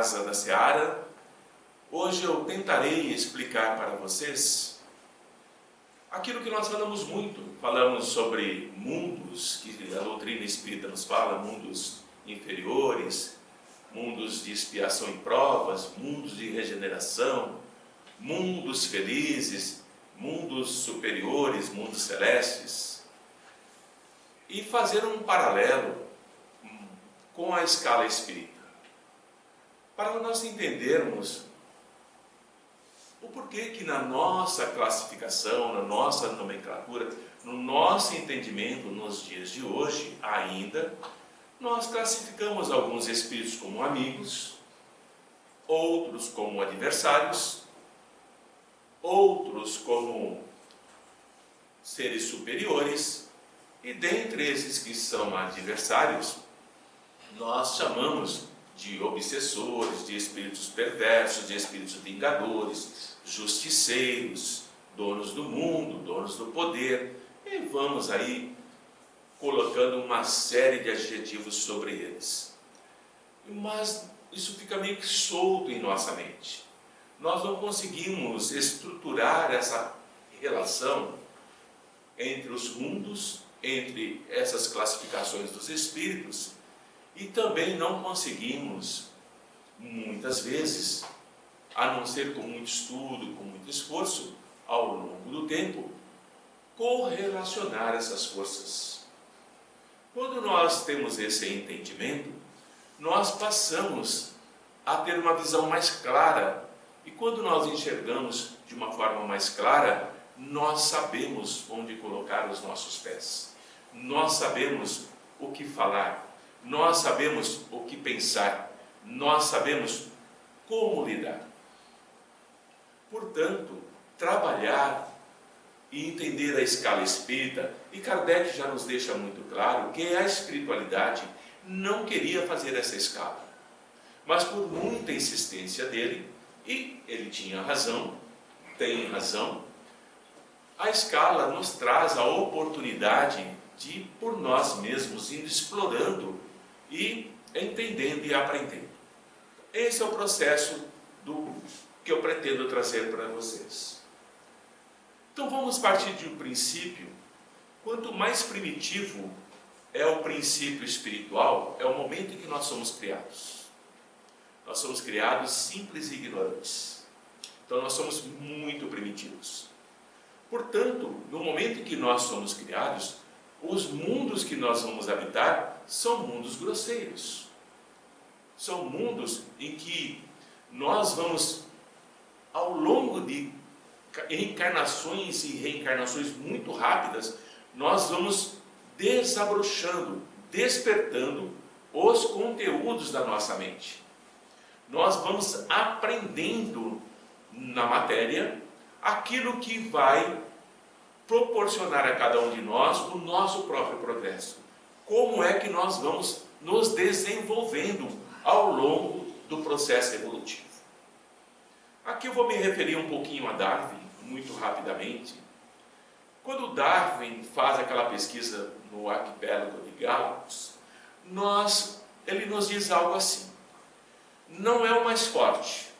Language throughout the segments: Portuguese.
Casa da Seara. Hoje eu tentarei explicar para vocês aquilo que nós falamos muito. Falamos sobre mundos, que a doutrina espírita nos fala, mundos inferiores, mundos de expiação e provas, mundos de regeneração, mundos felizes, mundos superiores, mundos celestes. E fazer um paralelo com a escala espírita, para nós entendermos o porquê que na nossa classificação, na nossa nomenclatura, no nosso entendimento nos dias de hoje ainda, nós classificamos alguns espíritos como amigos, outros como adversários, outros como seres superiores, e dentre esses que são adversários, nós chamamos de obsessores, de espíritos perversos, de espíritos vingadores, justiceiros, donos do mundo, donos do poder, e vamos aí colocando uma série de adjetivos sobre eles. Mas isso fica meio que solto em nossa mente. Nós não conseguimos estruturar essa relação entre os mundos, entre essas classificações dos espíritos, e também não conseguimos, muitas vezes, a não ser com muito estudo, com muito esforço, ao longo do tempo, correlacionar essas forças. Quando nós temos esse entendimento, nós passamos a ter uma visão mais clara, e quando nós enxergamos de uma forma mais clara, nós sabemos onde colocar os nossos pés. Nós sabemos o que falar. Nós sabemos o que pensar, nós sabemos como lidar. Portanto, trabalhar e entender a escala espírita, e Kardec já nos deixa muito claro que a espiritualidade não queria fazer essa escala. Mas por muita insistência dele, e ele tinha razão, tem razão, a escala nos traz a oportunidade de, por nós mesmos, ir explorando e entendendo e aprendendo. Esse é o processo que eu pretendo trazer para vocês. Então vamos partir de um princípio. Quanto mais primitivo é o princípio espiritual, é o momento em que nós somos criados. Nós somos criados simples e ignorantes. Então nós somos muito primitivos. Portanto, no momento em que nós somos criados, os mundos que nós vamos habitar são mundos grosseiros. São mundos em que nós vamos, ao longo de encarnações e reencarnações muito rápidas, nós vamos desabrochando, despertando os conteúdos da nossa mente. Nós vamos aprendendo na matéria aquilo que vai proporcionar a cada um de nós o nosso próprio progresso. Como é que nós vamos nos desenvolvendo ao longo do processo evolutivo. Aqui eu vou me referir um pouquinho a Darwin, muito rapidamente. Quando Darwin faz aquela pesquisa no arquipélago de Galápagos, ele nos diz algo assim: não é o mais forte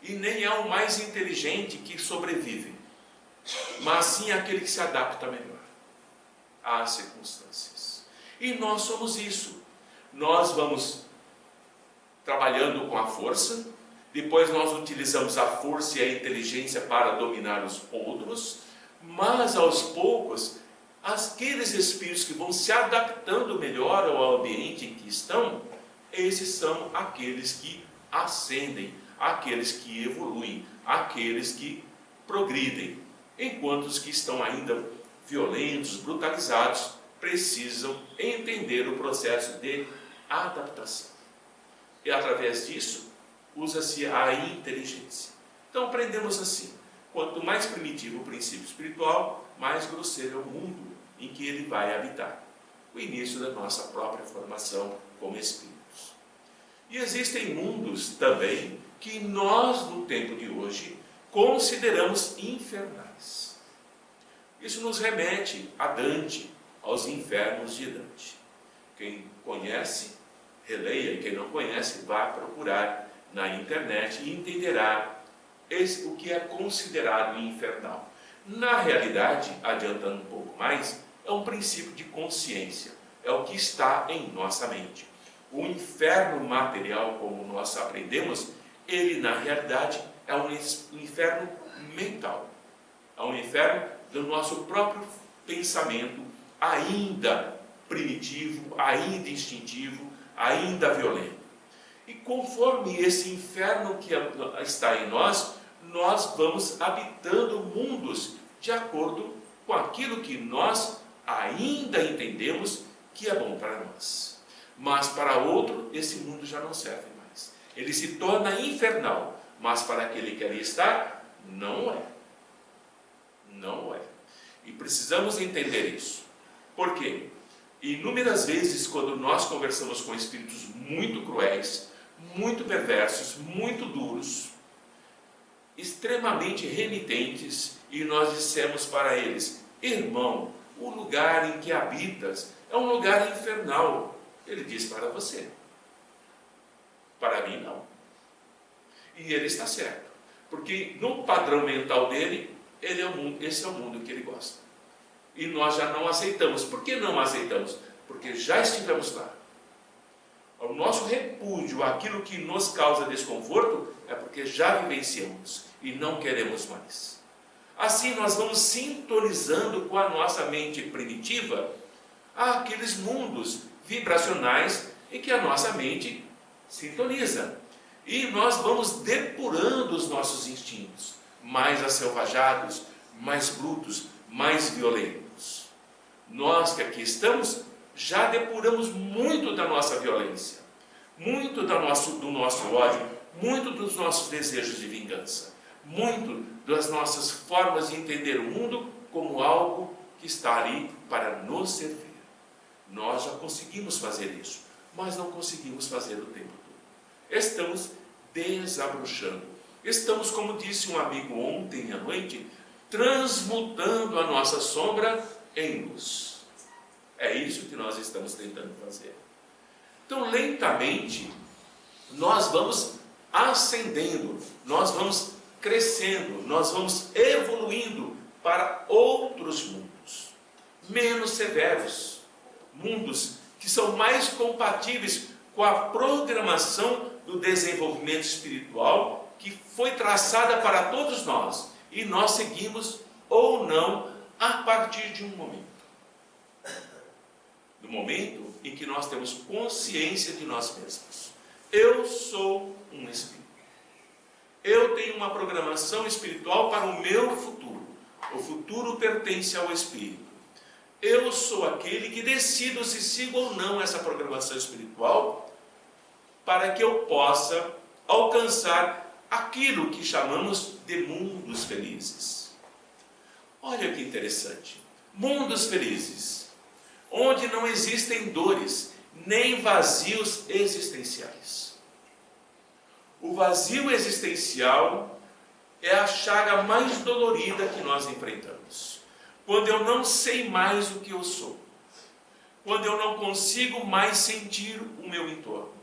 e nem é o mais inteligente que sobrevive, mas sim aquele que se adapta melhor às circunstâncias. E nós somos isso. Nós vamos trabalhando com a força, depois nós utilizamos a força e a inteligência para dominar os outros, mas aos poucos, aqueles espíritos que vão se adaptando melhor ao ambiente em que estão, esses são aqueles que ascendem, aqueles que evoluem, aqueles que progridem, enquanto os que estão ainda violentos, brutalizados, precisam entender o processo de adaptação. E através disso, usa-se a inteligência. Então aprendemos assim: quanto mais primitivo o princípio espiritual, mais grosseiro é o mundo em que ele vai habitar. O início da nossa própria formação como espíritos. E existem mundos também que nós, no tempo de hoje, consideramos infernais. Isso nos remete a Dante, aos infernos de Dante. Quem conhece, releia, e quem não conhece, vá procurar na internet e entenderá o que é considerado infernal. Na realidade, adiantando um pouco mais, é um princípio de consciência, é o que está em nossa mente. O inferno material, como nós aprendemos, ele na realidade é um inferno mental, é um inferno do nosso próprio pensamento, ainda primitivo, ainda instintivo, ainda violento. E conforme esse inferno que está em nós, nós vamos habitando mundos de acordo com aquilo que nós ainda entendemos que é bom para nós. Mas para outro, esse mundo já não serve mais. Ele se torna infernal, mas para aquele que ali está, não é. Não é. E precisamos entender isso. Por quê? Inúmeras vezes, quando nós conversamos com espíritos muito cruéis, muito perversos, muito duros, extremamente renitentes, e nós dissemos para eles: irmão, o lugar em que habitas é um lugar infernal. Ele diz: para você, para mim não. E ele está certo, porque no padrão mental dele, esse é o mundo que ele gosta. E nós já não aceitamos. Por que não aceitamos? Porque já estivemos lá. O nosso repúdio àquilo que nos causa desconforto é porque já vivenciamos e não queremos mais. Assim nós vamos sintonizando com a nossa mente primitiva aqueles mundos vibracionais em que a nossa mente sintoniza. E nós vamos depurando os nossos instintos, mais acelvajados, mais brutos, mais violentos. Nós que aqui estamos, já depuramos muito da nossa violência, muito do nosso ódio, muito dos nossos desejos de vingança, muito das nossas formas de entender o mundo como algo que está ali para nos servir. Nós já conseguimos fazer isso, mas não conseguimos fazer o tempo todo. Estamos desabrochando. Estamos, como disse um amigo ontem à noite, transmutando a nossa sombra em luz. É isso que nós estamos tentando fazer. Então, lentamente, nós vamos ascendendo, nós vamos crescendo, nós vamos evoluindo para outros mundos, menos severos, mundos que são mais compatíveis com a programação do desenvolvimento espiritual que foi traçada para todos nós, e nós seguimos ou não a partir de um momento. Do momento em que nós temos consciência de nós mesmos. Eu sou um espírito. Eu tenho uma programação espiritual para o meu futuro. O futuro pertence ao espírito. Eu sou aquele que decido se sigo ou não essa programação espiritual para que eu possa alcançar aquilo que chamamos de mundos felizes. Olha que interessante. Mundos felizes, onde não existem dores, nem vazios existenciais. O vazio existencial é a chaga mais dolorida que nós enfrentamos. Quando eu não sei mais o que eu sou. Quando eu não consigo mais sentir o meu entorno.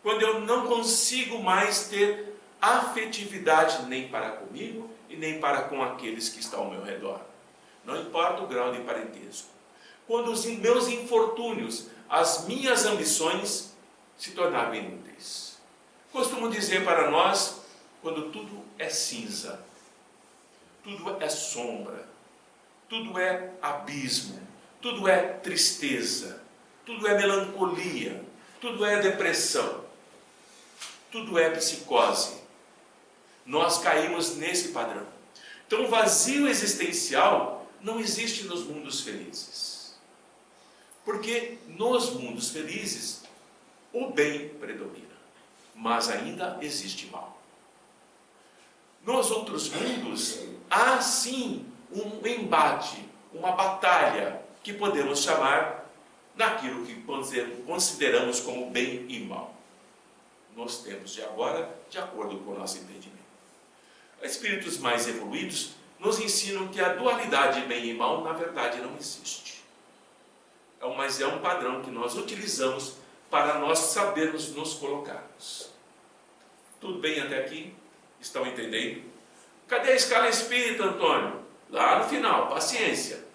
Quando eu não consigo mais ter afetividade nem para comigo e nem para com aqueles que estão ao meu redor. Não importa o grau de parentesco. Quando os meus infortúnios, as minhas ambições se tornaram inúteis. Costumo dizer para nós, quando tudo é cinza, tudo é sombra, tudo é abismo, tudo é tristeza, tudo é melancolia, tudo é depressão, tudo é psicose. Nós caímos nesse padrão. Então, o vazio existencial não existe nos mundos felizes. Porque nos mundos felizes, o bem predomina, mas ainda existe mal. Nos outros mundos, há sim um embate, uma batalha, que podemos chamar daquilo que consideramos como bem e mal. Nos tempos de agora, de acordo com o nosso entendimento. Espíritos mais evoluídos nos ensinam que a dualidade de bem e mal, na verdade, não existe. Mas é um padrão que nós utilizamos para nós sabermos nos colocarmos. Tudo bem até aqui? Estão entendendo? Cadê a escala espírita, Antônio? Lá no final, paciência.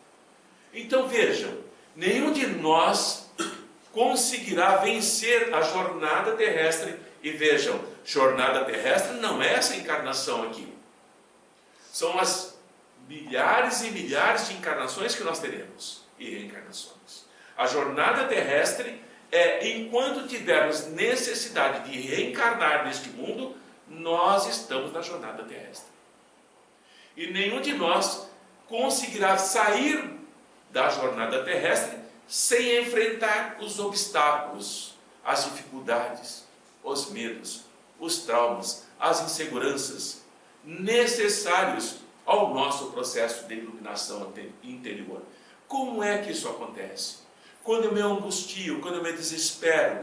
Então vejam, nenhum de nós conseguirá vencer a jornada terrestre. E vejam, jornada terrestre não é essa encarnação aqui. São as milhares e milhares de encarnações que nós teremos e reencarnações. A jornada terrestre é enquanto tivermos necessidade de reencarnar neste mundo, nós estamos na jornada terrestre. E nenhum de nós conseguirá sair da jornada terrestre sem enfrentar os obstáculos, as dificuldades, os medos, os traumas, as inseguranças necessários ao nosso processo de iluminação interior. Como é que isso acontece? Quando eu me angustio, quando eu me desespero,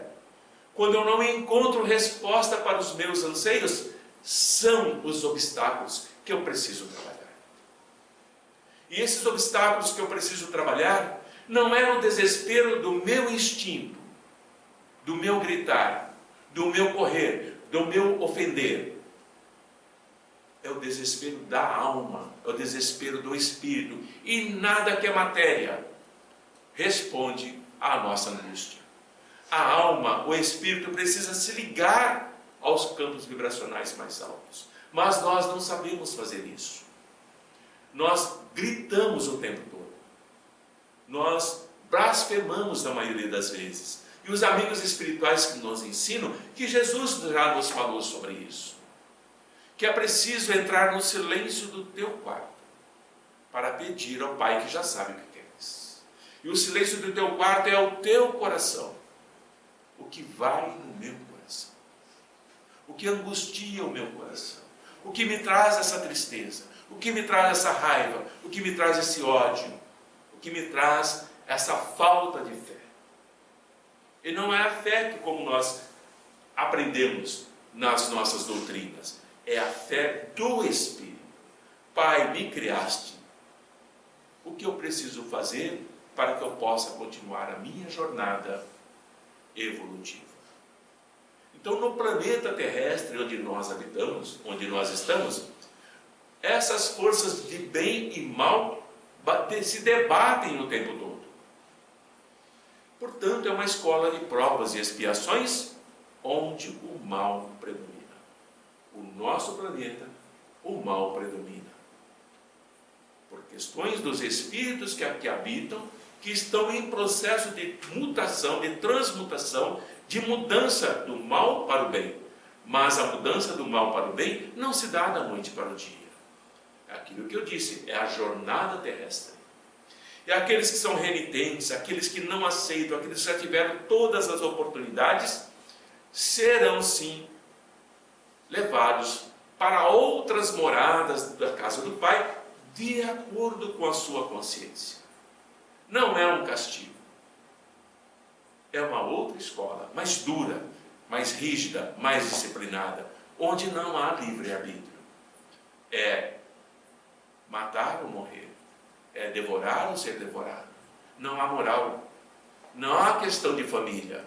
quando eu não encontro resposta para os meus anseios, são os obstáculos que eu preciso trabalhar. E esses obstáculos que eu preciso trabalhar não é o desespero do meu instinto, do meu gritar, do meu correr, do meu ofender. É o desespero da alma, é o desespero do espírito. E nada que é matéria responde à nossa angústia. A alma, o espírito precisa se ligar aos campos vibracionais mais altos. Mas nós não sabemos fazer isso. Nós gritamos o tempo todo. Nós blasfemamos na maioria das vezes. E os amigos espirituais que nos ensinam, que Jesus já nos falou sobre isso, que é preciso entrar no silêncio do teu quarto para pedir ao Pai que já sabe o que queres. E o silêncio do teu quarto é o teu coração, o que vai no meu coração, o que angustia o meu coração, o que me traz essa tristeza, o que me traz essa raiva, o que me traz esse ódio, o que me traz essa falta de fé. E não é a fé que, como nós aprendemos nas nossas doutrinas, é a fé do Espírito. Pai, me criaste. O que eu preciso fazer para que eu possa continuar a minha jornada evolutiva? Então, no planeta terrestre onde nós habitamos, onde nós estamos, essas forças de bem e mal se debatem o tempo todo. Portanto, é uma escola de provas e expiações onde o mal predomina. O nosso planeta, o mal predomina. Por questões dos espíritos que aqui habitam, que estão em processo de mutação, de transmutação, de mudança do mal para o bem. Mas a mudança do mal para o bem não se dá da noite para o dia. É aquilo que eu disse, é a jornada terrestre. E aqueles que são renitentes, aqueles que não aceitam, aqueles que já tiveram todas as oportunidades, serão sim levados para outras moradas da casa do Pai, de acordo com a sua consciência. Não é um castigo. É uma outra escola, mais dura, mais rígida, mais disciplinada, onde não há livre-arbítrio. É matar ou morrer. É devorar ou ser devorado. Não há moral. Não há questão de família.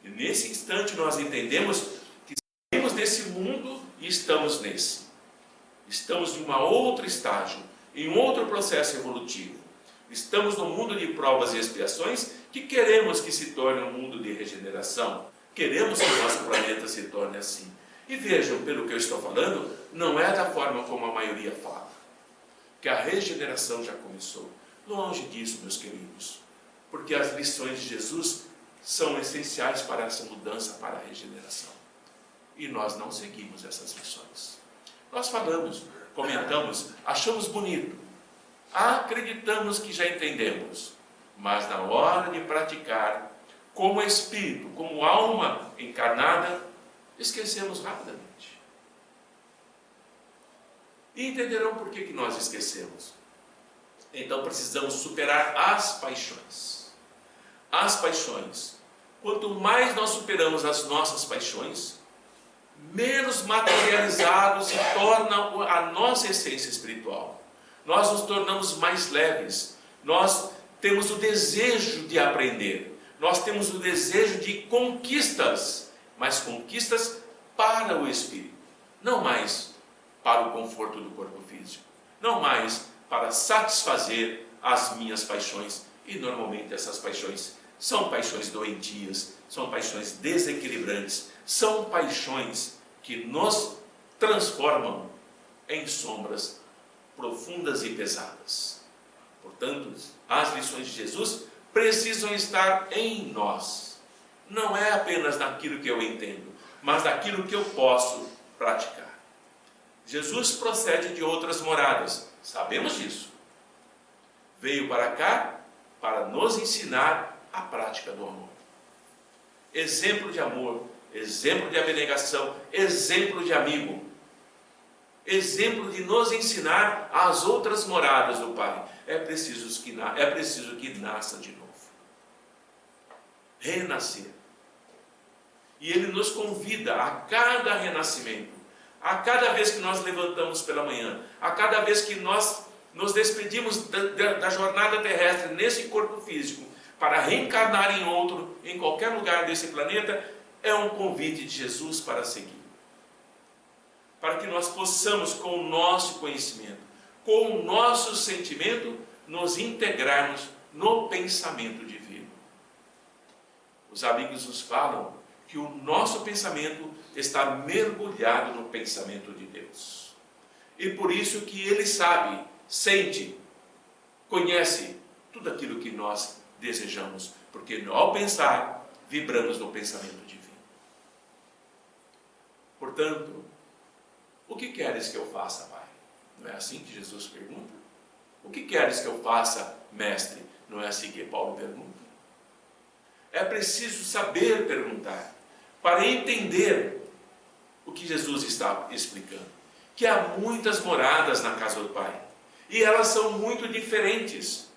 E nesse instante nós entendemos que saímos desse mundo e estamos nesse. Estamos em uma outra estágio, em um outro processo evolutivo. Estamos no mundo de provas e expiações que queremos que se torne um mundo de regeneração. Queremos que o nosso planeta se torne assim. E vejam, pelo que eu estou falando, não é da forma como a maioria fala. Que a regeneração já começou. Longe disso, meus queridos. Porque as lições de Jesus são essenciais para essa mudança, para a regeneração. E nós não seguimos essas lições. Nós falamos, comentamos, achamos bonito. Acreditamos que já entendemos. Mas na hora de praticar, como espírito, como alma encarnada, esquecemos rapidamente. E entenderão por que nós esquecemos. Então precisamos superar as paixões. As paixões. Quanto mais nós superamos as nossas paixões, menos materializado se torna a nossa essência espiritual. Nós nos tornamos mais leves. Nós temos o desejo de aprender. Nós temos o desejo de conquistas, mas conquistas para o espírito, não mais para o conforto do corpo físico, não mais para satisfazer as minhas paixões. E normalmente essas paixões são paixões doentias, são paixões desequilibrantes, são paixões que nos transformam em sombras profundas e pesadas. Portanto, as lições de Jesus precisam estar em nós. Não é apenas naquilo que eu entendo, mas naquilo que eu posso praticar. Jesus procede de outras moradas, sabemos disso. Veio para cá para nos ensinar a prática do amor. Exemplo de amor, exemplo de abnegação, exemplo de amigo. Exemplo de nos ensinar as outras moradas do Pai. É preciso que nasça de novo. Renascer. E Ele nos convida a cada renascimento, a cada vez que nós levantamos pela manhã, a cada vez que nós nos despedimos da jornada terrestre nesse corpo físico, para reencarnar em outro, em qualquer lugar desse planeta, é um convite de Jesus para seguir. Para que nós possamos, com o nosso conhecimento, com o nosso sentimento, nos integrarmos no pensamento divino. Os amigos nos falam que o nosso pensamento está mergulhado no pensamento de Deus. E por isso que Ele sabe, sente, conhece tudo aquilo que nós desejamos, porque ao pensar, vibramos no pensamento divino. Portanto, o que queres que eu faça, Pai? Não é assim que Jesus pergunta? O que queres que eu faça, Mestre? Não é assim que Paulo pergunta? É preciso saber perguntar, para entender o que Jesus está explicando. Que há muitas moradas na casa do Pai, e elas são muito diferentes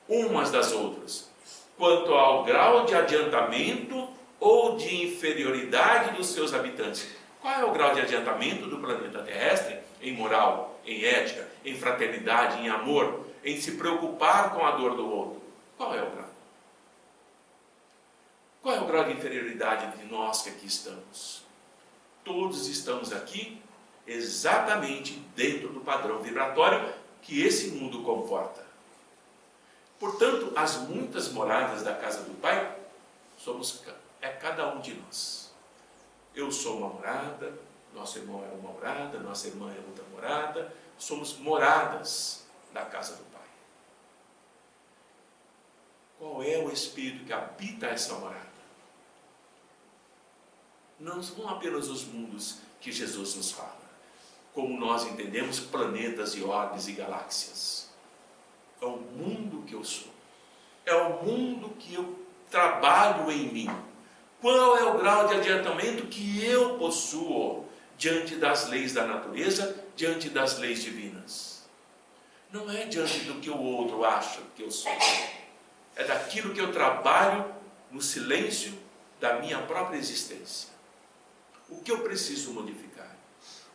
umas das outras, quanto ao grau de adiantamento ou de inferioridade dos seus habitantes. Qual é o grau de adiantamento do planeta terrestre em moral, em ética, em fraternidade, em amor, em se preocupar com a dor do outro? Qual é o grau? Qual é o grau de inferioridade de nós que aqui estamos? Todos estamos aqui exatamente dentro do padrão vibratório que esse mundo comporta. Portanto, as muitas moradas da casa do Pai é cada um de nós. Eu sou uma morada, nosso irmão é uma morada, nossa irmã é outra morada, somos moradas da casa do Pai. Qual é o Espírito que habita essa morada? Não são apenas os mundos que Jesus nos fala, como nós entendemos planetas e orbes e galáxias. É o mundo que eu sou, é o mundo que eu trabalho em mim. Qual é o grau de adiantamento que eu possuo diante das leis da natureza, diante das leis divinas? Não é diante do que o outro acha que eu sou. É daquilo que eu trabalho no silêncio da minha própria existência. O que eu preciso modificar?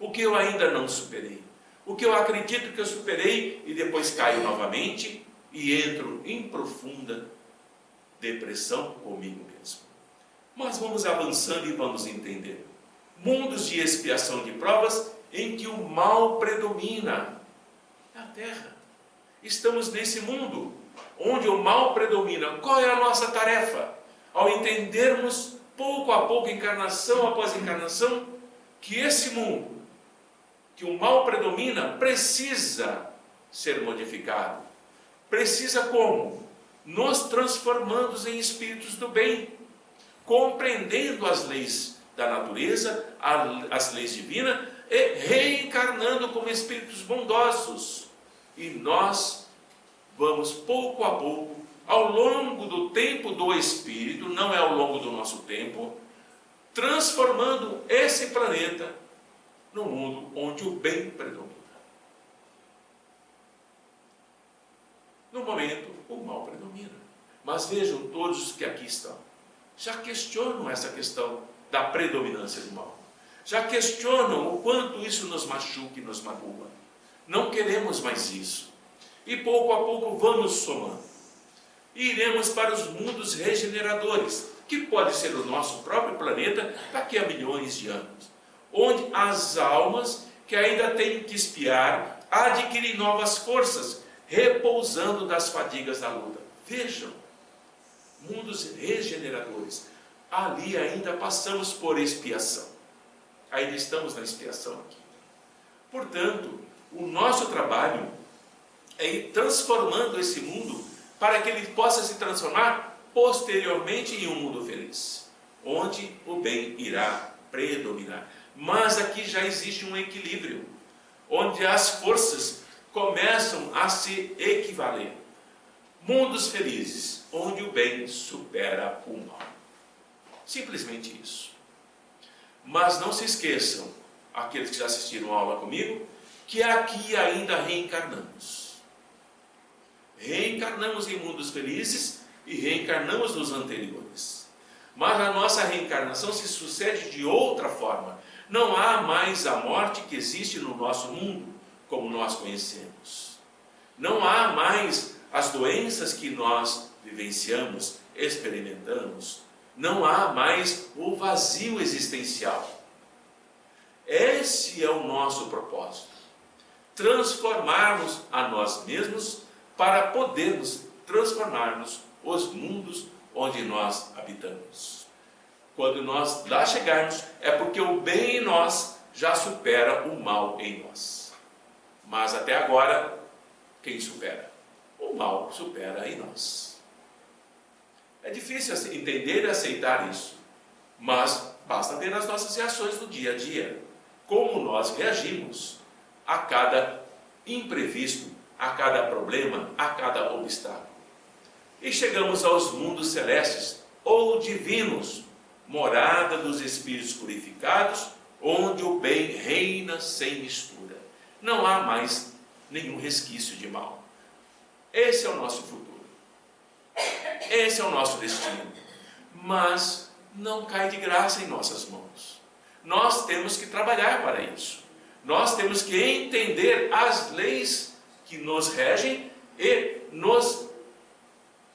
O que eu ainda não superei? O que eu acredito que eu superei e depois caio novamente e entro em profunda depressão comigo mesmo. Mas vamos avançando e vamos entender. Mundos de expiação de provas em que o mal predomina. É a Terra. Estamos nesse mundo onde o mal predomina. Qual é a nossa tarefa? Ao entendermos pouco a pouco, encarnação após encarnação, que esse mundo, que o mal predomina, precisa ser modificado. Precisa como? Nos transformando em espíritos do bem, compreendendo as leis da natureza, as leis divinas, e reencarnando como espíritos bondosos. E nós vamos pouco a pouco, ao longo do tempo do espírito, não é ao longo do nosso tempo, transformando esse planeta no mundo onde o bem predomina. No momento, o mal predomina. Mas vejam todos os que aqui estão. Já questionam essa questão da predominância do mal. Já questionam o quanto isso nos machuca e nos magoa. Não queremos mais isso. E pouco a pouco vamos somando. e iremos para os mundos regeneradores, que pode ser o nosso próprio planeta daqui a milhões de anos, onde as almas que ainda têm que espiar adquirem novas forças, repousando das fadigas da luta. Vejam, mundos regeneradores. Ali ainda passamos por expiação. Ainda estamos na expiação aqui. Portanto, o nosso trabalho é ir transformando esse mundo para que ele possa se transformar posteriormente em um mundo feliz, onde o bem irá predominar. Mas aqui já existe um equilíbrio, onde as forças começam a se equivaler. Mundos felizes, onde o bem supera o mal. Simplesmente isso. Mas não se esqueçam, aqueles que já assistiram a aula comigo, que aqui ainda reencarnamos. Reencarnamos em mundos felizes e reencarnamos nos anteriores. Mas a nossa reencarnação se sucede de outra forma. Não há mais a morte que existe no nosso mundo, como nós conhecemos. Não há mais as doenças que nós vivenciamos, experimentamos. Não há mais o vazio existencial. Esse é o nosso propósito. Transformarmos a nós mesmos para podermos transformarmos os mundos onde nós habitamos. Quando nós lá chegarmos, é porque o bem em nós já supera o mal em nós. Mas até agora, quem supera? O mal supera em nós. É difícil entender e aceitar isso, mas basta ver as nossas reações no dia a dia, como nós reagimos a cada imprevisto, a cada problema, a cada obstáculo. E chegamos aos mundos celestes ou divinos, morada dos espíritos purificados, onde o bem reina sem mistura. Não há mais nenhum resquício de mal. Esse é o nosso futuro. Esse é o nosso destino. Mas não cai de graça em nossas mãos. Nós temos que trabalhar para isso. Nós temos que entender as leis que nos regem e nos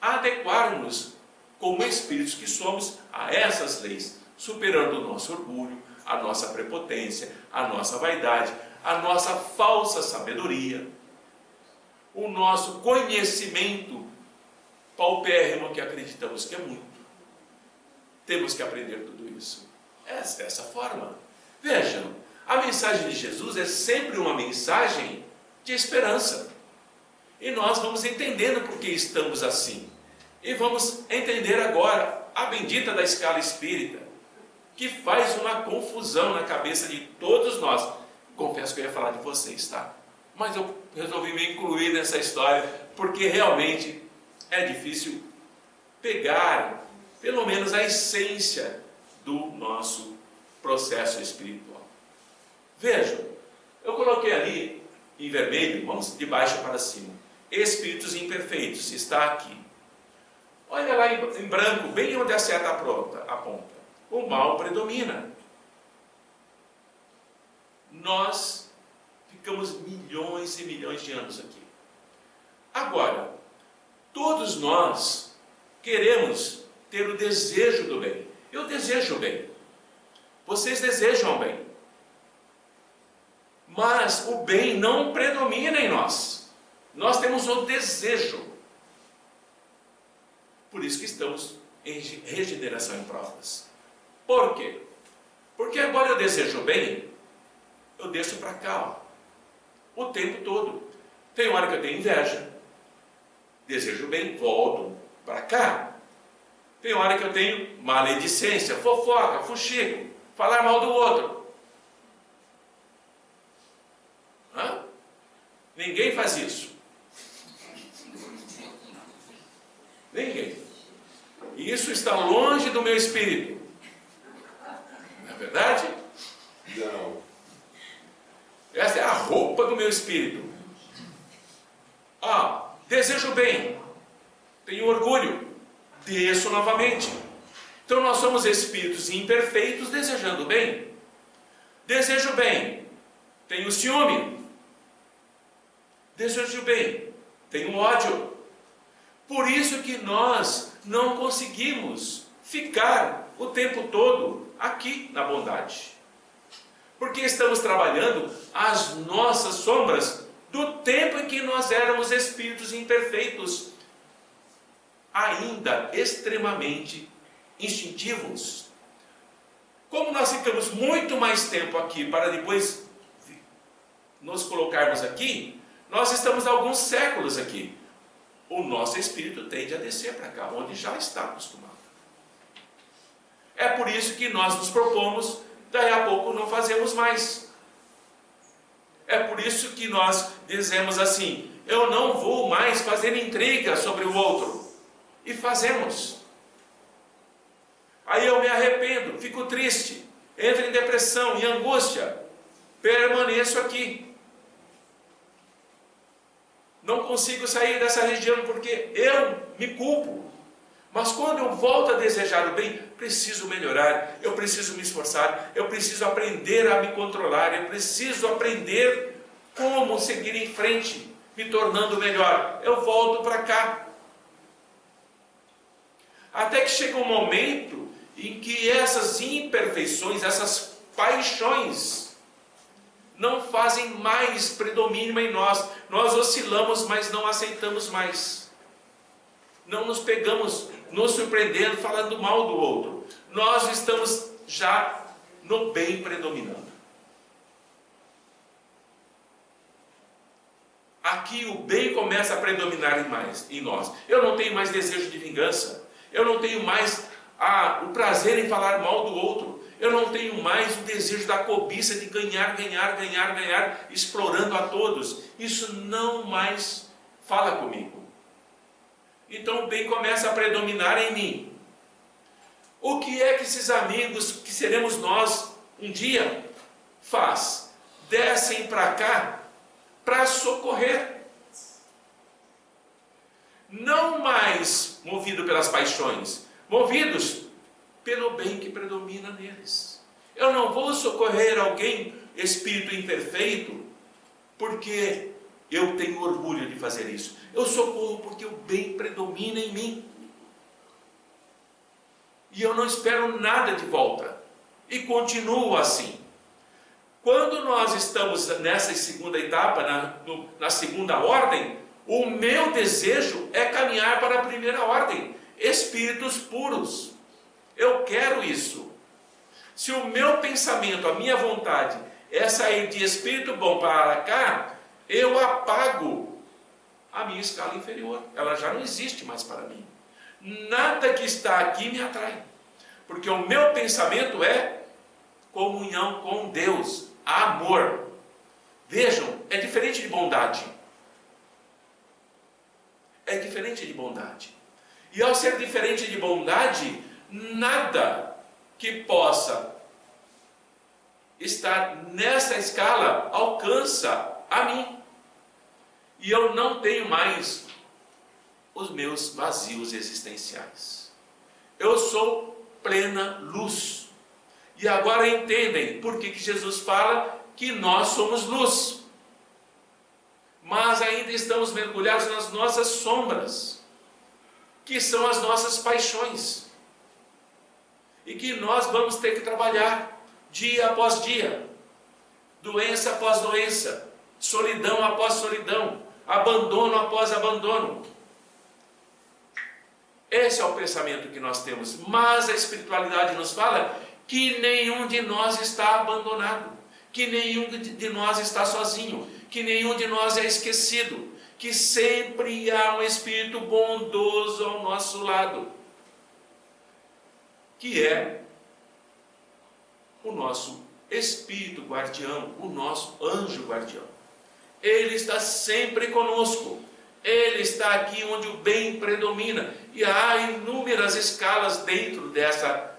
adequarmos como espíritos que somos a essas leis, superando o nosso orgulho, a nossa prepotência, a nossa vaidade, a nossa falsa sabedoria, o nosso conhecimento paupérrimo que acreditamos que é muito. Temos que aprender tudo isso. Dessa forma. Vejam, a mensagem de Jesus é sempre uma mensagem de esperança. E nós vamos entendendo por que estamos assim. E vamos entender agora a bendita da escala espírita, que faz uma confusão na cabeça de todos nós. Confesso que eu ia falar de vocês, tá? Mas eu resolvi me incluir nessa história, porque realmente é difícil pegar, pelo menos, a essência do nosso processo espiritual. Vejam, eu coloquei ali em vermelho, vamos de baixo para cima, espíritos imperfeitos, está aqui. Olha lá em branco, bem onde a seta aponta. O mal predomina. Nós ficamos milhões e milhões de anos aqui. Agora, todos nós queremos ter o desejo do bem. Eu desejo o bem. Vocês desejam o bem. Mas o bem não predomina em nós. Nós temos o desejo. Por isso que estamos em regeneração em provas. Por quê? Porque agora eu desejo o bem, eu desço para cá, ó, o tempo todo. Tem hora que eu tenho inveja, desejo o bem, volto para cá. Tem hora que eu tenho maledicência, fofoca, fuxico, falar mal do outro. Ninguém faz isso. Ninguém. E isso está longe do meu espírito. Não é verdade? Não. Essa é a roupa do meu espírito. Desejo bem. Tenho orgulho. Desço novamente. Então nós somos espíritos imperfeitos desejando bem. Desejo bem. Tenho ciúme. Desejo bem. Tenho ódio. Por isso que nós não conseguimos ficar o tempo todo aqui na bondade. Porque estamos trabalhando as nossas sombras do tempo em que nós éramos espíritos imperfeitos, ainda extremamente instintivos. Como nós ficamos muito mais tempo aqui para depois nos colocarmos aqui, nós estamos há alguns séculos aqui. O nosso espírito tende a descer para cá, onde já está acostumado. É por isso que nós nos propomos, daí a pouco não fazemos mais. É por isso que nós dizemos assim: eu não vou mais fazer intriga sobre o outro. E fazemos. Aí eu me arrependo, fico triste, entro em depressão, em angústia, permaneço aqui. Não consigo sair dessa região porque eu me culpo. Mas quando eu volto a desejar o bem, preciso melhorar, eu preciso me esforçar, eu preciso aprender a me controlar, eu preciso aprender como seguir em frente, me tornando melhor. Eu volto para cá. Até que chega um momento em que essas imperfeições, essas paixões, não fazem mais predomínio em nós. Nós oscilamos, mas não aceitamos mais. Não nos pegamos nos surpreendendo, falando mal do outro. Nós estamos já no bem predominando. Aqui o bem começa a predominar em nós. Eu não tenho mais desejo de vingança. Eu não tenho mais o prazer em falar mal do outro. Eu não tenho mais o desejo da cobiça de ganhar, explorando a todos. Isso não mais fala comigo. Então o bem começa a predominar em mim. O que é que esses amigos, que seremos nós um dia, faz? Descem para cá para socorrer. Não mais movido pelas paixões, movidos pelo bem que predomina neles. Eu não vou socorrer alguém, espírito imperfeito, porque eu tenho orgulho de fazer isso. Eu socorro porque o bem predomina em mim. E eu não espero nada de volta. E continuo assim. Quando nós estamos nessa segunda etapa, na segunda ordem, o meu desejo é caminhar para a primeira ordem. Espíritos puros. Eu quero isso. Se o meu pensamento, a minha vontade é sair de espírito bom para cá, eu apago a minha escala inferior. Ela já não existe mais para mim. Nada que está aqui me atrai. Porque o meu pensamento é comunhão com Deus, amor. Vejam, é diferente de bondade. É diferente de bondade. E ao ser diferente de bondade, nada que possa estar nessa escala alcança a mim. E eu não tenho mais os meus vazios existenciais. Eu sou plena luz. E agora entendem por que Jesus fala que nós somos luz. Mas ainda estamos mergulhados nas nossas sombras, que são as nossas paixões. E que nós vamos ter que trabalhar dia após dia, doença após doença, solidão após solidão, abandono após abandono. Esse é o pensamento que nós temos. Mas a espiritualidade nos fala que nenhum de nós está abandonado, que nenhum de nós está sozinho, que nenhum de nós é esquecido, que sempre há um espírito bondoso ao nosso lado, que é o nosso espírito guardião, o nosso anjo guardião. Ele está sempre conosco. Ele está aqui onde o bem predomina. E há inúmeras escalas dentro dessa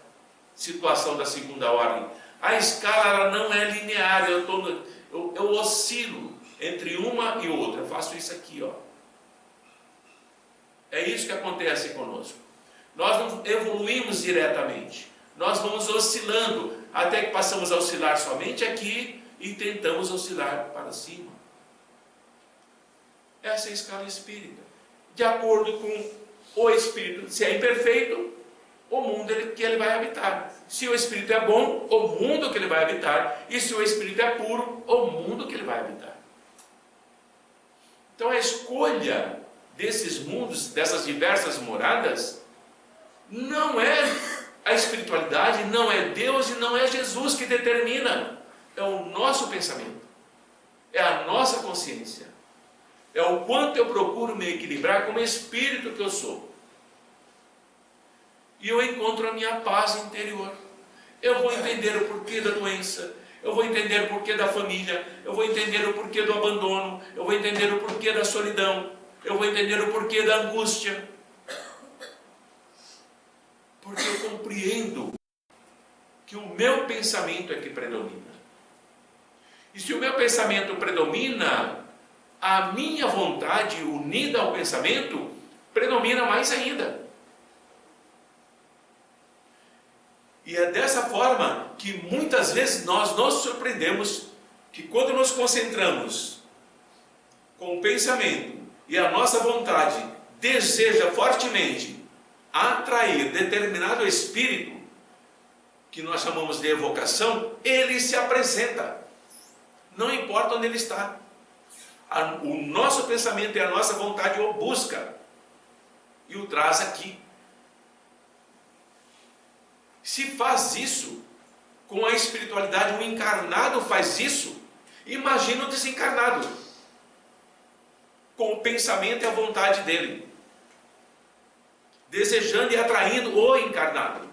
situação da segunda ordem. A escala ela não é linear. Eu oscilo entre uma e outra. Eu faço isso aqui, ó. É isso que acontece conosco. Nós não evoluímos diretamente. Nós vamos oscilando até que passamos a oscilar somente aqui e tentamos oscilar para cima. Essa é a escala espírita. de acordo com o Espírito. Se é imperfeito, o mundo que ele vai habitar. Se o Espírito é bom, o mundo que ele vai habitar. E se o Espírito é puro, o mundo que ele vai habitar. Então a escolha desses mundos, dessas diversas moradas, não é a espiritualidade, não é Deus e não é Jesus que determina. É o nosso pensamento, é a nossa consciência, é o quanto eu procuro me equilibrar como espírito que eu sou. E eu encontro a minha paz interior. Eu vou entender o porquê da doença, eu vou entender o porquê da família, eu vou entender o porquê do abandono, eu vou entender o porquê da solidão, eu vou entender o porquê da angústia. Porque eu compreendo que o meu pensamento é que predomina. E se o meu pensamento predomina, a minha vontade unida ao pensamento predomina mais ainda. E é dessa forma que muitas vezes nós nos surpreendemos que quando nos concentramos com o pensamento e a nossa vontade deseja fortemente atrair determinado espírito, que nós chamamos de evocação, ele se apresenta. Não importa onde ele está. O nosso pensamento e a nossa vontade o busca e o traz aqui. Se faz isso com a espiritualidade, o encarnado faz isso, imagina o desencarnado, com o pensamento e a vontade dele, desejando e atraindo o encarnado.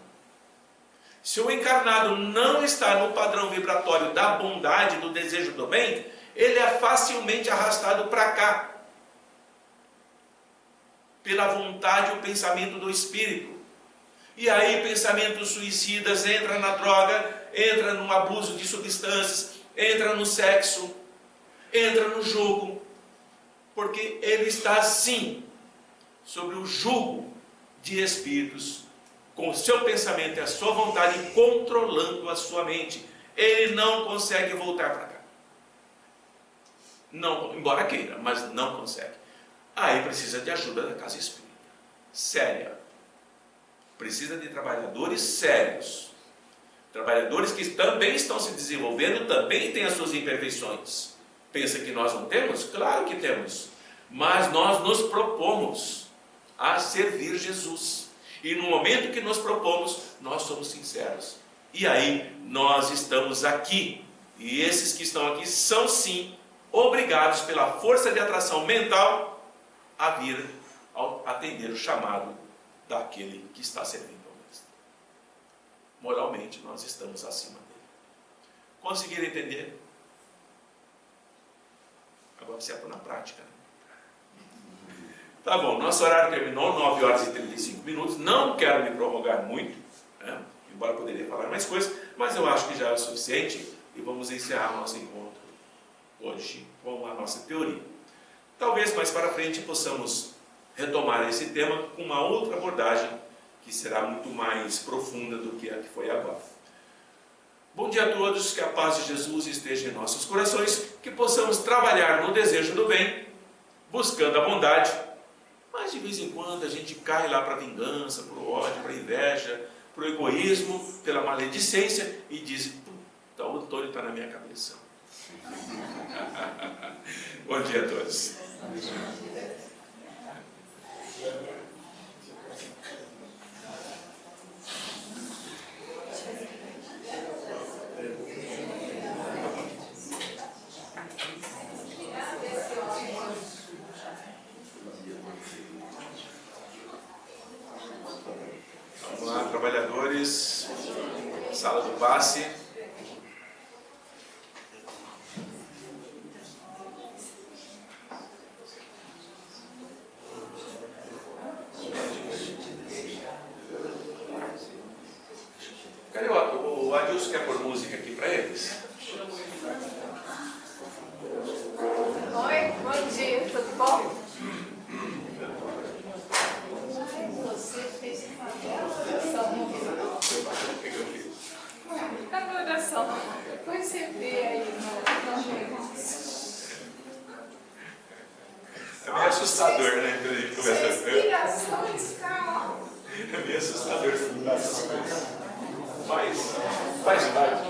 Se o encarnado não está no padrão vibratório da bondade, do desejo do bem, ele é facilmente arrastado para cá, pela vontade e o pensamento do espírito. E aí pensamentos suicidas, entra na droga, entra no abuso de substâncias, entra no sexo, entra no jugo, porque ele está sim sobre o jugo de espíritos, com o seu pensamento e a sua vontade controlando a sua mente. Ele não consegue voltar para cá. Não, embora queira, mas não consegue. Aí precisa de ajuda da casa espírita, séria. Precisa de trabalhadores sérios, trabalhadores que também estão se desenvolvendo, também têm as suas imperfeições. Pensa que nós não temos? Claro que temos, mas nós nos propomos a servir Jesus, e no momento que nos propomos, nós somos sinceros, e aí nós estamos aqui, e esses que estão aqui são sim obrigados pela força de atração mental a vir atender o chamado daquele que está servindo ao Mestre. Moralmente, nós estamos acima dele. Conseguiram entender? Agora você é na prática. Né? Tá bom, nosso horário terminou, 9 horas e 35 minutos. Não quero me prorrogar muito, né? Embora poderia falar mais coisas, mas eu acho que já é o suficiente e vamos encerrar nosso encontro hoje com a nossa teoria. Talvez mais para frente possamos retomar esse tema com uma outra abordagem que será muito mais profunda do que a que foi agora. Bom dia a todos, que a paz de Jesus esteja em nossos corações, que possamos trabalhar no desejo do bem, buscando a bondade, mas de vez em quando a gente cai lá para a vingança, para o ódio, para a inveja, para o egoísmo, pela maledicência e diz: puta, o Antônio está na minha cabeça. Bom dia a todos. Vamos lá, trabalhadores, sala do passe. Cadê o Adilson? Quer pôr música aqui para eles? Oi, bom dia, tudo bom? Você fez uma oração. Depois você vê aí no A minha assustador, né? Quando a gente começa a Respirações, calma. é meio assustador. Mas faz parte.